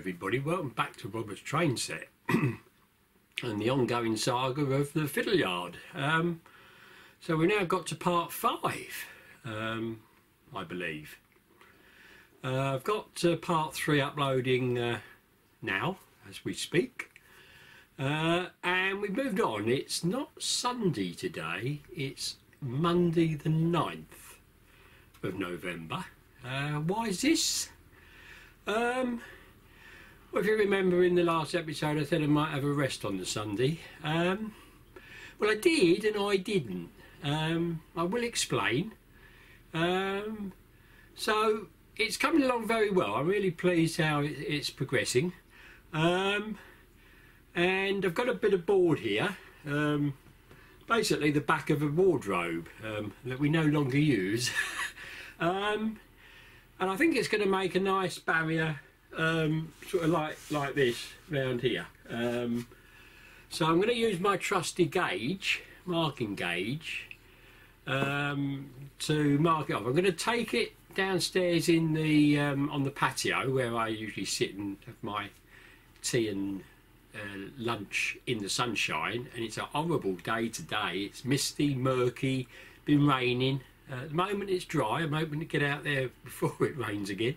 everybody, welcome back to Robert's Train Set and the ongoing saga of the fiddle yard. So we now got to part 5, I believe. I've got part 3 uploading now as we speak, and we've moved on. It's not Sunday today, it's Monday the 9th of November. Why is this? Well, if you remember in the last episode I said I might have a rest on the Sunday. Well, I did and I didn't. I will explain. So it's coming along very well. I'm really pleased how it's progressing. And I've got a bit of board here, basically the back of a wardrobe that we no longer use. And I think it's going to make a nice barrier, sort of like this round here. So I'm going to use my trusty gauge, marking gauge, to mark it off. I'm going to take it downstairs in the on the patio where I usually sit and have my tea and lunch in the sunshine. And it's a horrible day today. It's misty, murky, been raining. At the moment it's dry. I'm hoping to get out there before it rains again.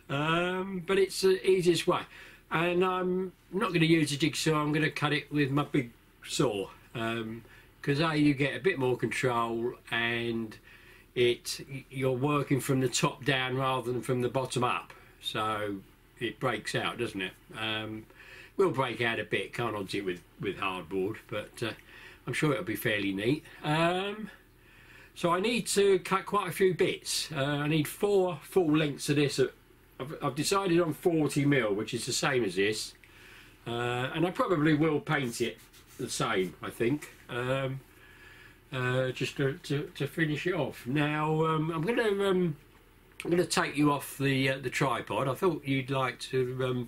But it's the easiest way. And I'm not going to use a jigsaw, I'm going to cut it with my big saw. Because you get a bit more control and you're working from the top down rather than from the bottom up. So it breaks out, doesn't it? Will break out a bit, can't odds it with hardboard, but I'm sure it'll be fairly neat. So I need to cut quite a few bits. I need 4 full lengths of this. I've decided on 40mm, which is the same as this. And I probably will paint it the same, I think, just to finish it off. Now I'm going to take you off the tripod. I thought you'd like to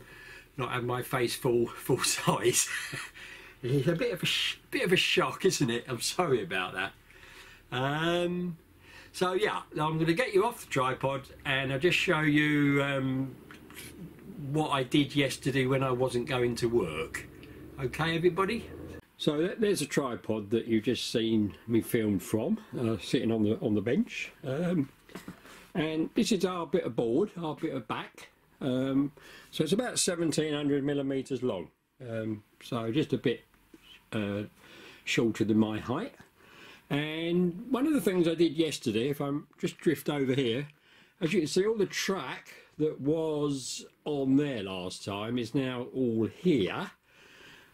not have my face full size. It's a bit of a shock, isn't it? I'm sorry about that. So yeah, I'm going to get you off the tripod and I'll just show you what I did yesterday when I wasn't going to work. Okay, everybody? So there's a tripod that you've just seen me filmed from, sitting on the bench. And this is our bit of board, our bit of back. So it's about 1700mm long. So just a bit shorter than my height. And one of the things I did yesterday, if I'm just drift over here, as you can see, all the track that was on there last time is now all here.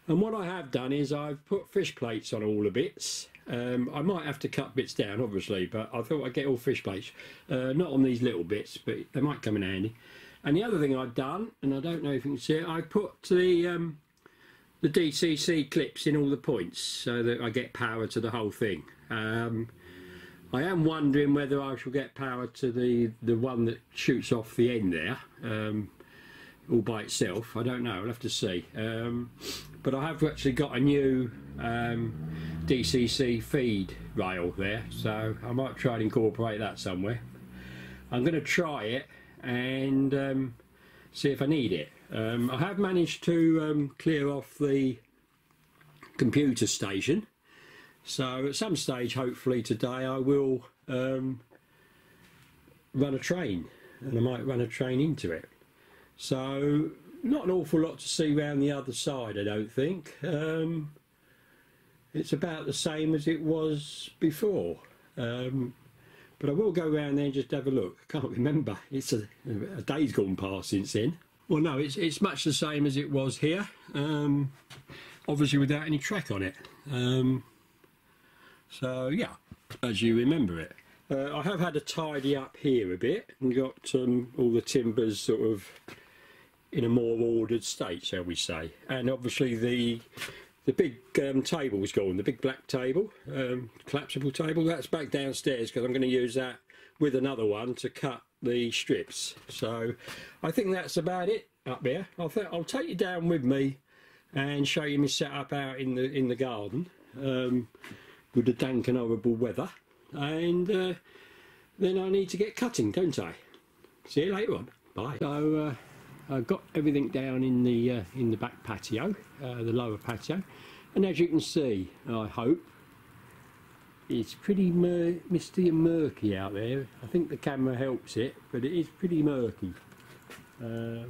And what I have done is I've put fish plates on all the bits. I might have to cut bits down, obviously, but I thought I'd get all fish plates. Not on these little bits, but they might come in handy. And the other thing I've done, and I don't know if you can see it, I put the DCC clips in all the points so that I get power to the whole thing. I am wondering whether I shall get power to the one that shoots off the end there, all by itself. I don't know, I'll have to see. But I have actually got a new DCC feed rail there, so I might try and incorporate that somewhere. I'm going to try it and see if I need it. I have managed to clear off the computer station, so at some stage hopefully today I will run a train, and I might run a train into it. So not an awful lot to see around the other side, I don't think. It's about the same as it was before, but I will go around there and just have a look. I can't remember, it's a day's gone past since then. Well, no, it's much the same as it was here, obviously without any track on it. So yeah, as you remember it. I have had to tidy up here a bit and got all the timbers sort of in a more ordered state, shall we say. And obviously the big table's gone, the big black table, collapsible table, that's back downstairs because I'm going to use that with another one to cut the strips. So I think that's about it up there. I'll take you down with me and show you my setup out in the garden with the dank and horrible weather, and then I need to get cutting, don't I? See you later on. Bye. So I've got everything down in the back patio, the lower patio, and as you can see, I hope, it's pretty misty and murky out there. I think the camera helps it, but it is pretty murky. So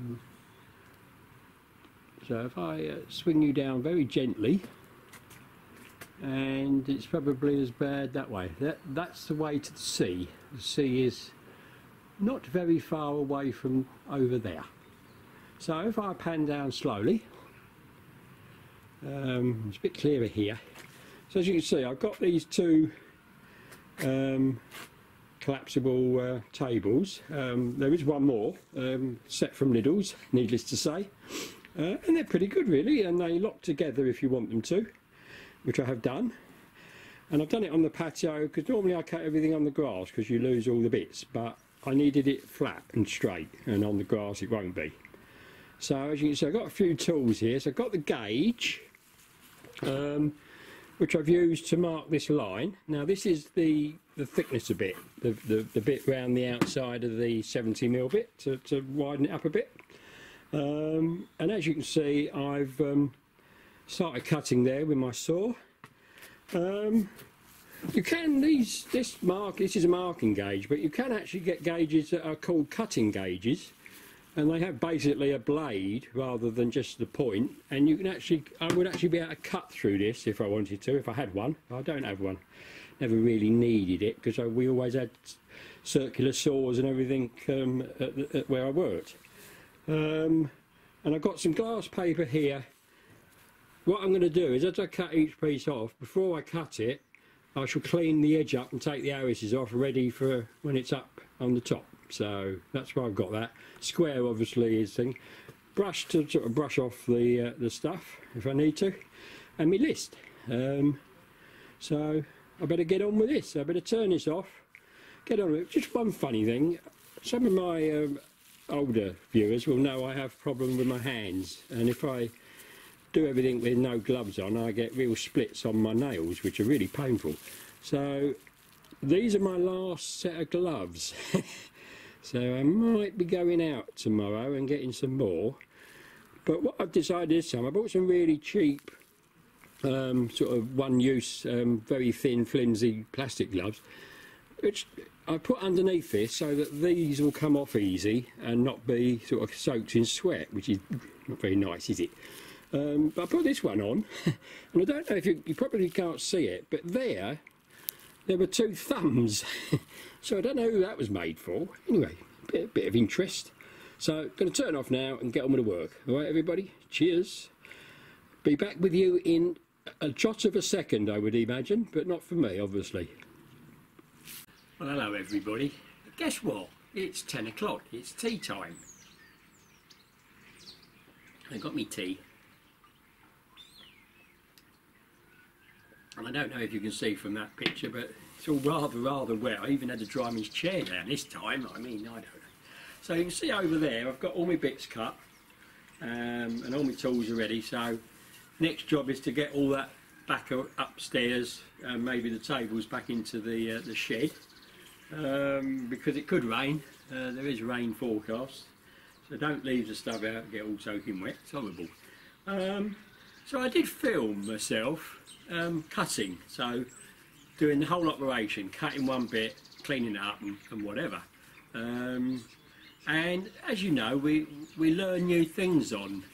if I swing you down very gently, and it's probably as bad that way. That's the way to the sea. The sea is not very far away from over there. So if I pan down slowly, it's a bit clearer here. So as you can see, I've got these two collapsible tables. There is one more set from Lidl's, needless to say, and they're pretty good really, and they lock together if you want them to, which I have done. And I've done it on the patio because normally I cut everything on the grass because you lose all the bits, but I needed it flat and straight, and on the grass it won't be. So as you can see, I've got a few tools here. So I've got the gauge, which I've used to mark this line. Now this is the thickness a bit, the bit round the outside of the 70mm bit to widen it up a bit. And as you can see, I've started cutting there with my saw. You can, this is a marking gauge, but you can actually get gauges that are called cutting gauges, and they have basically a blade rather than just the point, and you can actually, I would actually be able to cut through this if I wanted to, if I had one. I don't have one, never really needed it because we always had circular saws and everything at where I worked. And I've got some glass paper here. What I'm going to do is, as I cut each piece off, before I cut it, I shall clean the edge up and take the arises off, ready for when it's up on the top. So that's why I've got that. Square obviously is thing. Brush to sort of brush off the stuff if I need to, and my list. So I better get on with this. I better turn this off, get on with it. Just one funny thing, some of my older viewers will know I have a problem with my hands, and if I do everything with no gloves on, I get real splits on my nails, which are really painful. So these are my last set of gloves. So I might be going out tomorrow and getting some more. But what I've decided this time, I bought some really cheap sort of one-use, very thin, flimsy plastic gloves, which I put underneath this so that these will come off easy and not be sort of soaked in sweat, which is not very nice, is it? But I put this one on, and I don't know if you probably can't see it, but there were two thumbs. So I don't know who that was made for. Anyway, a bit of interest. So I'm going to turn off now and get on with the work. All right, everybody, cheers. Be back with you in a jot of a second, I would imagine, but not for me, obviously. Well, hello, everybody. Guess what? It's 10 o'clock. It's tea time. I got me tea. And I don't know if you can see from that picture, but it's all rather wet. I even had to dry my chair down this time. I mean, I don't know. So you can see over there, I've got all my bits cut, and all my tools are ready. So next job is to get all that back upstairs, maybe the tables back into the shed, because it could rain. There is rain forecast, so don't leave the stuff out and get all soaking wet. It's horrible. So I did film myself cutting, so doing the whole operation, cutting one bit, cleaning it up and whatever. And as you know, we learn new things on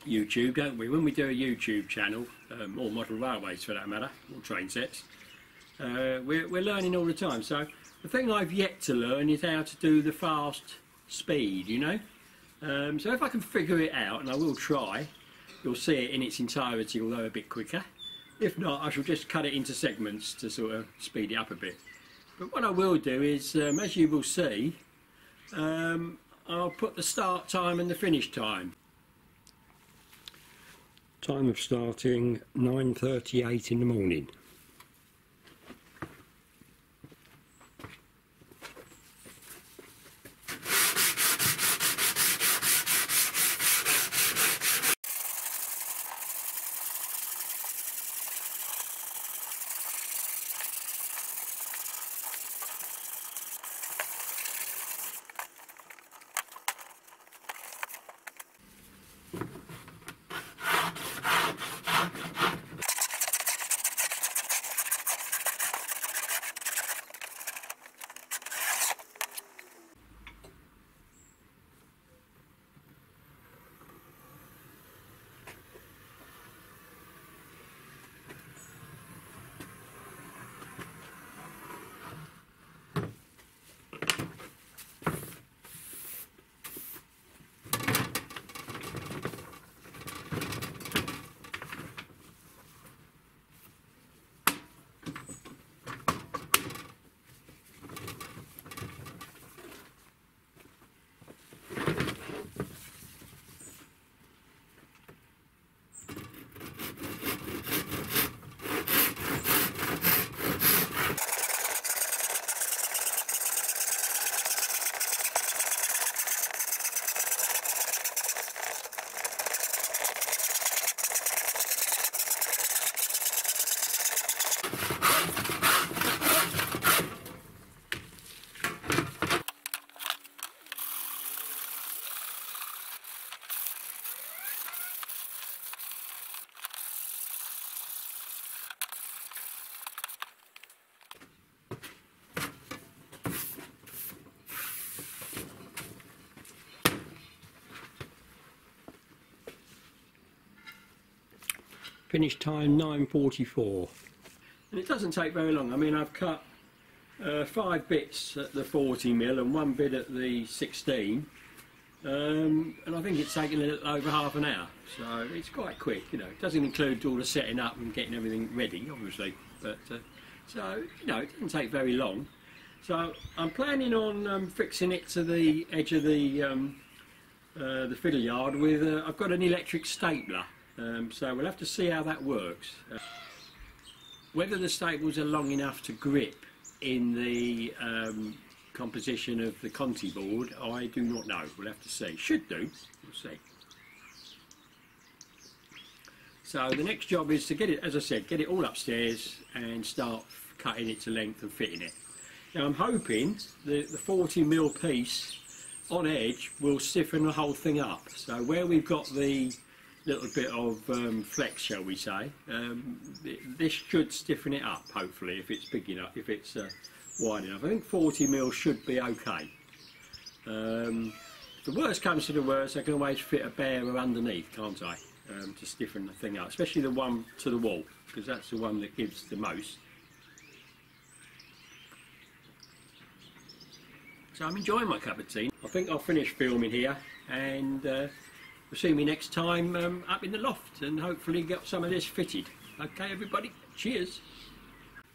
YouTube, don't we? When we do a YouTube channel, or model railways for that matter, or train sets, we're learning all the time. So the thing I've yet to learn is how to do the fast speed, you know. So if I can figure it out, and I will try, you'll see it in its entirety, although a bit quicker. If not, I shall just cut it into segments to sort of speed it up a bit. But what I will do is, as you will see, I'll put the start time and the finish time. Time of starting 9:38 in the morning. Finish time 9:44. And it doesn't take very long. I mean, I've cut 5 bits at the 40mm and 1 bit at the 16, and I think it's taken a little over half an hour, so it's quite quick. You know, it doesn't include all the setting up and getting everything ready, obviously, but so you know, it doesn't take very long. So I'm planning on fixing it to the edge of the fiddle yard with I've got an electric stapler, so we'll have to see how that works. Whether the staples are long enough to grip in the composition of the Conti board, I do not know. We'll have to see. Should do. We'll see. So the next job is to get it, as I said, get it all upstairs and start cutting it to length and fitting it. Now I'm hoping the 40mm piece on edge will stiffen the whole thing up. So where we've got the little bit of flex, shall we say, this should stiffen it up, hopefully, if it's big enough, if it's wide enough. I think 40mm should be okay. If the worst comes to the worst, I can always fit a bearer underneath, can't I, to stiffen the thing up, especially the one to the wall, because that's the one that gives the most. So I'm enjoying my cup of tea. I think I'll finish filming here, and you'll see me next time up in the loft, and hopefully get some of this fitted. Okay, everybody, cheers.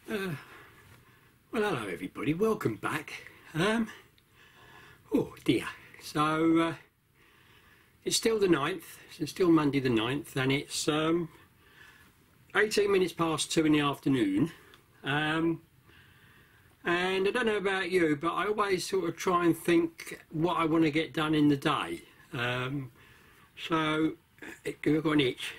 Well, hello everybody, welcome back. Oh dear, so it's still the 9th, it's still Monday the 9th, and it's 18 minutes past 2 in the afternoon. And I don't know about you, but I always sort of try and think what I want to get done in the day. So, I've got an itch.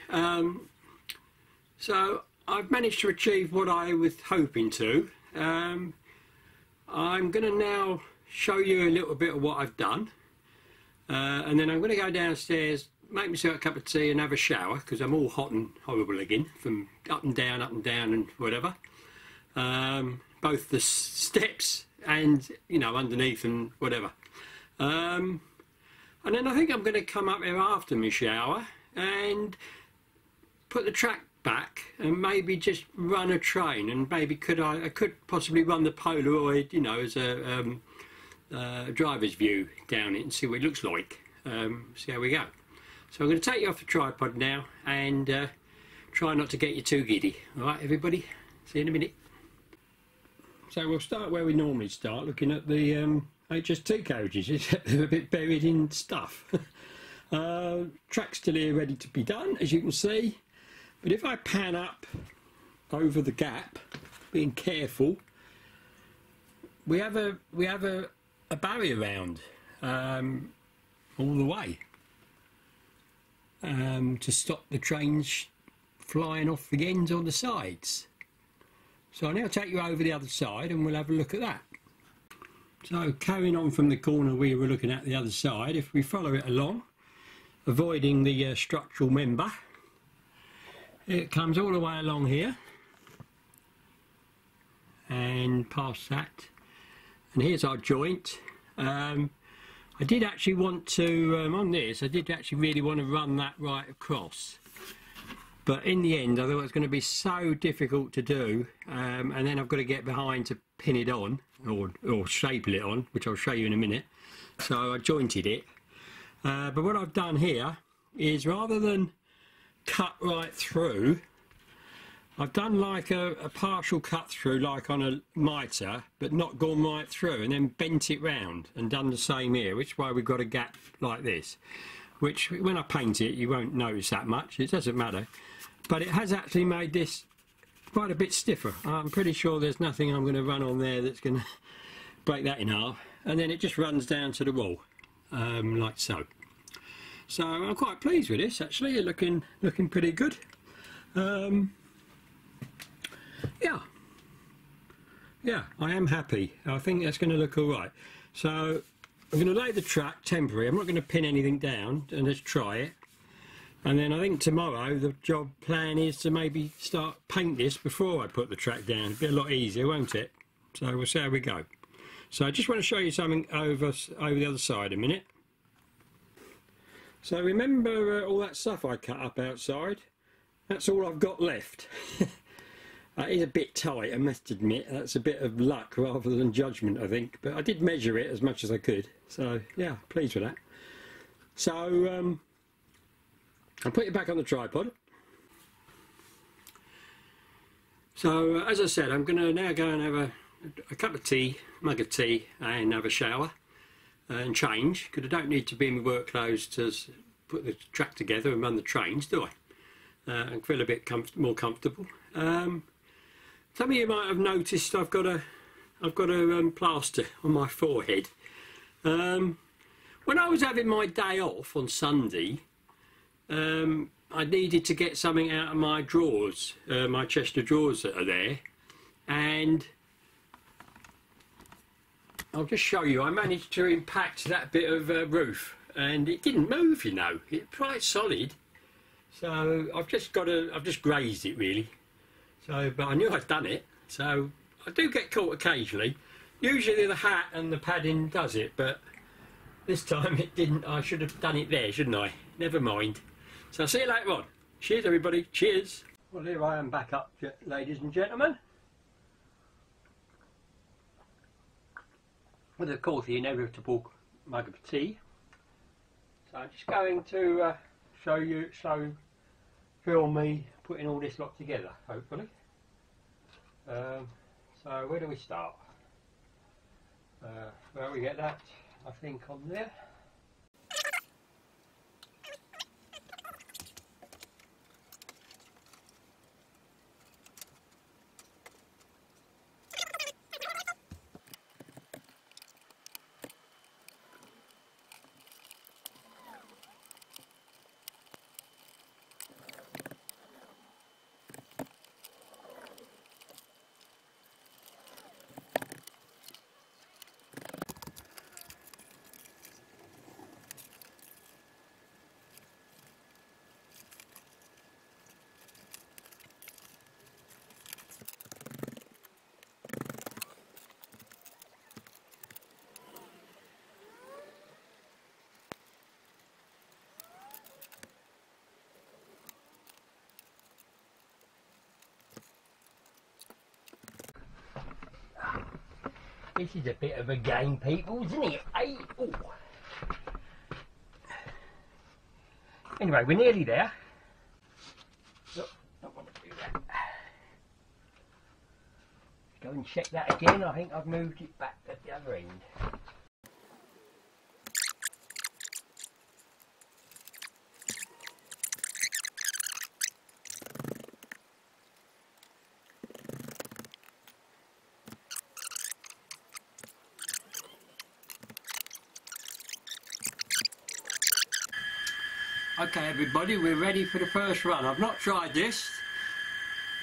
So, I've managed to achieve what I was hoping to. I'm going to now show you a little bit of what I've done. And then I'm going to go downstairs, make myself a cup of tea and have a shower, because I'm all hot and horrible again, from up and down and whatever. Both the steps and, you know, underneath and whatever. And then I think I'm going to come up here after my shower and put the track back and maybe just run a train, and maybe I could possibly run the Polaroid, you know, as a driver's view down it and see what it looks like. See how we go. So I'm going to take you off the tripod now and try not to get you too giddy. Alright everybody, see you in a minute. So we'll start where we normally start, looking at the HST carriages. They're a bit buried in stuff. Track's still here ready to be done, as you can see. But if I pan up over the gap, being careful, we have a barrier round all the way to stop the trains flying off the ends or the sides. So I'll now take you over the other side and we'll have a look at that. So carrying on from the corner we were looking at the other side, if we follow it along, avoiding the structural member, it comes all the way along here and past that, and here's our joint. I did actually want to, on this, I did actually really want to run that right across. But in the end, I thought it was going to be so difficult to do, and then I've got to get behind to pin it on, or staple it on, which I'll show you in a minute. So I jointed it. But what I've done here is, rather than cut right through, I've done like a partial cut through, like on a mitre, but not gone right through, and then bent it round and done the same here, which is why we've got a gap like this. Which, when I paint it, you won't notice that much, it doesn't matter. But it has actually made this quite a bit stiffer. I'm pretty sure there's nothing I'm going to run on there that's going to break that in half. And then it just runs down to the wall, like so. So I'm quite pleased with this, actually. Looking pretty good. Yeah, I am happy. I think that's going to look all right. So I'm going to lay the track temporary. I'm not going to pin anything down, and let's try it. And then I think tomorrow the job plan is to maybe start paint this before I put the track down. It'll be a lot easier, won't it? So we'll see how we go. So I just want to show you something over the other side a minute. So remember all that stuff I cut up outside? that's all I've got left. It is a bit tight, I must admit. That's a bit of luck rather than judgment, I think. But I did measure it as much as I could. So, yeah, pleased with that. So, I'll put it back on the tripod. So, as I said, I'm going to now go and have a cup of tea, mug of tea, and have a shower and change. Because I don't need to be in my work clothes to put the track together and run the trains, do I? And feel a bit more comfortable. Some of you might have noticed I've got a plaster on my forehead. When I was having my day off on Sunday, I needed to get something out of my drawers, my chest of drawers that are there, and I'll just show you. I managed to impact that bit of roof, and it didn't move, you know. It's quite solid. So I've just grazed it really. So, but I knew I'd done it. So I do get caught occasionally. Usually the hat and the padding does it, but this time it didn't. I should have done it there, shouldn't I? Never mind. So I'll see you later on. Cheers, everybody. Cheers. Well, here I am back up, ladies and gentlemen. With, of course, the inevitable mug of tea. So I'm just going to film me putting all this lot together, hopefully. So where do we start? Well, we get that, I think, on there. This is a bit of a game, people, isn't it? Hey, ooh. Anyway, we're nearly there. Look, don't want to do that. Go and check that again. I think I've moved it back at the other end. Okay, everybody, we're ready for the first run. I've not tried this.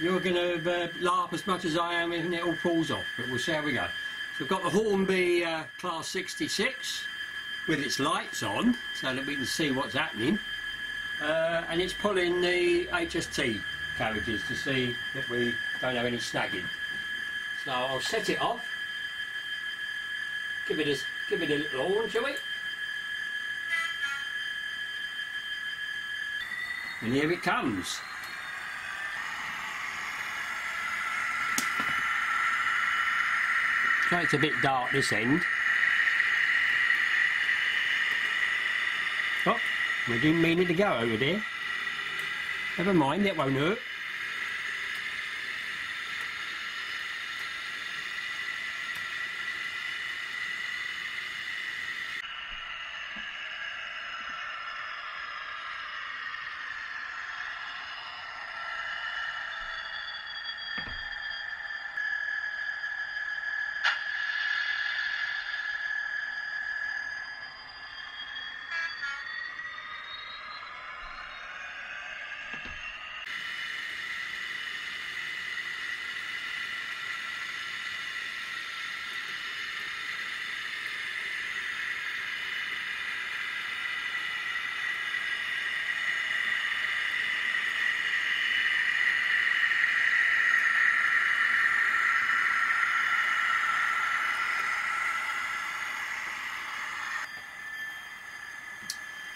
You're going to laugh as much as I am when it all falls off, but we'll see how we go. So I've got the Hornby Class 66 with its lights on so that we can see what's happening. And it's pulling the HST carriages to see that we don't have any snagging. So I'll set it off. Give it a little horn, shall we? And here it comes. So it's a bit dark this end. Oh, we didn't mean it to go over there. Never mind, that won't hurt.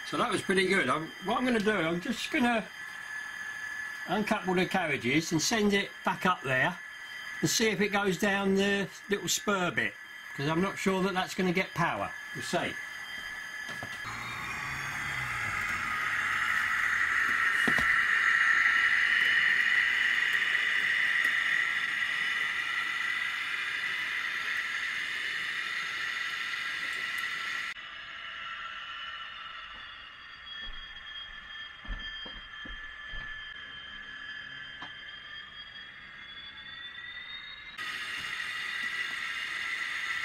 So that was pretty good. What I'm going to do, I'm just going to uncouple the carriages and send it back up there and see if it goes down the little spur bit, because I'm not sure that that's going to get power. We'll see.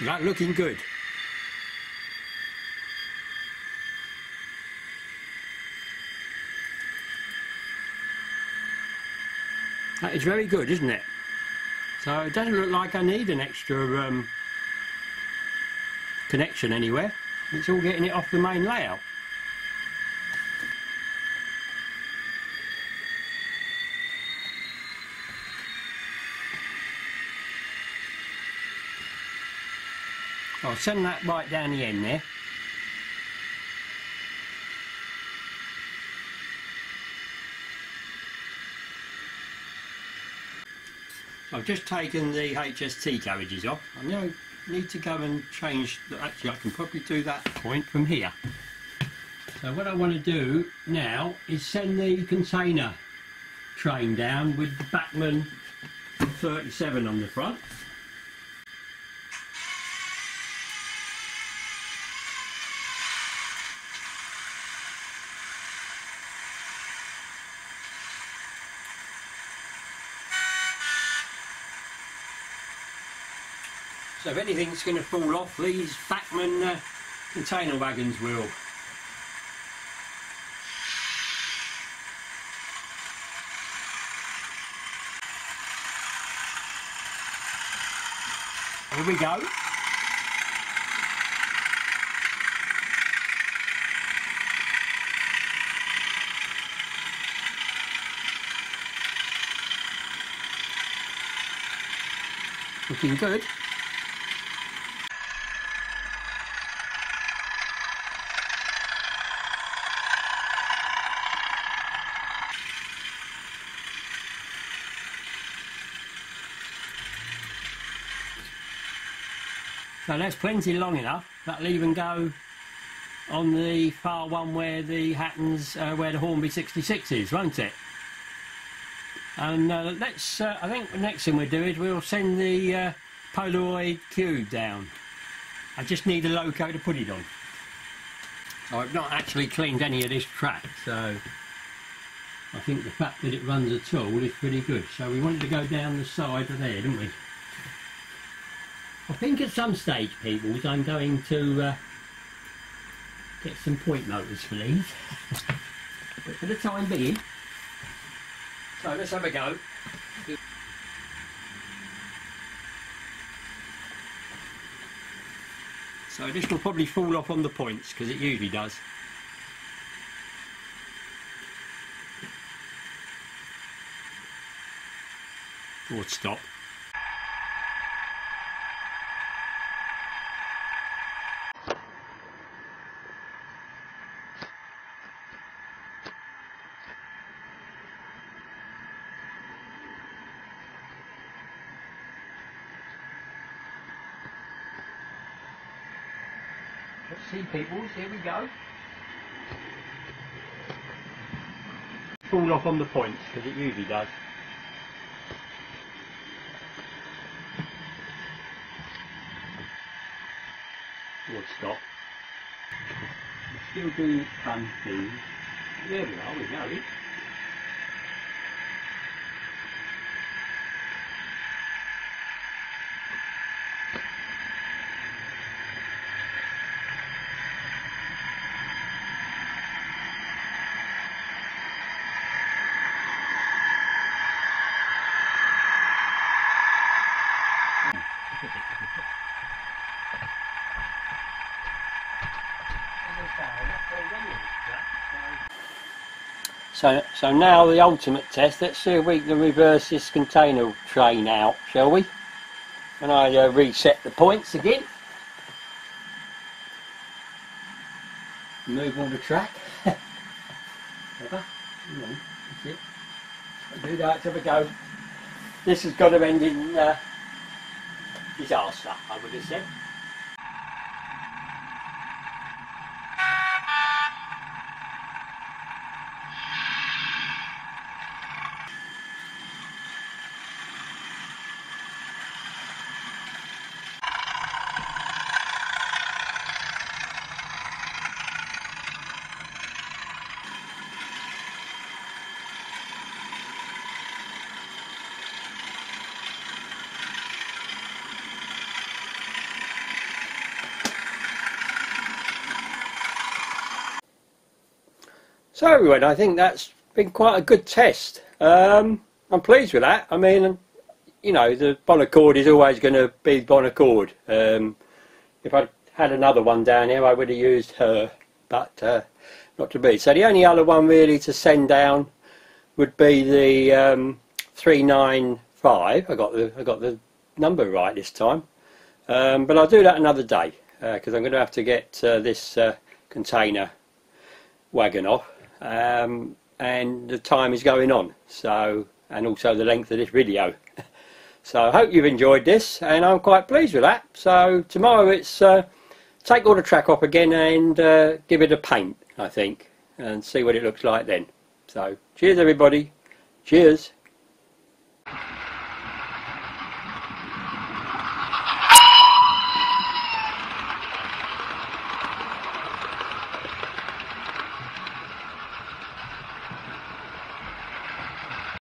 That looking good. That is very good, isn't it? So it doesn't look like I need an extra connection anywhere. It's all getting it off the main layout. I'll send that right down the end there. I've just taken the HST carriages off. I now need to go and change, actually I can probably do that point from here. So what I want to do now is send the container train down with the Bachmann 37 on the front. So if anything's going to fall off, these Bachmann container wagons will. Here we go. Looking good. So that's plenty long enough. That'll even go on the far one where the Hattons, where the Hornby 66 is, won't it? And let's. I think the next thing we'll do is we'll send the Polaroid cube down. I just need a loco to put it on. I've not actually cleaned any of this track, so I think the fact that it runs at all is pretty good. So we wanted to go down the side of there, didn't we? I think at some stage, peoples, I'm going to get some point motors for these. But for the time being, so let's have a go. So this will probably fall off on the points, because it usually does. Or stop. Let's see, peoples, here we go. Fall off on the points, because it usually does. Or stop. Still do fun things. There we are, we know it. So now the ultimate test. Let's see if we can reverse this container train out, shall we? And I reset the points again. Move on the track. That's it. do that, have a go. This has got to end in disaster, I would have said. So everyone, I think that's been quite a good test. I'm pleased with that. I mean, you know, the Bonaccord is always going to be Bonaccord. If I had another one down here, I would have used her, but not to be. So the only other one really to send down would be the 395. I got the number right this time, but I'll do that another day because I'm going to have to get this container wagon off. And the time is going on, so, and also the length of this video. So I hope you've enjoyed this, and I'm quite pleased with that. So tomorrow it's take all the track off again and give it a paint, I think, and see what it looks like then. So cheers everybody, cheers.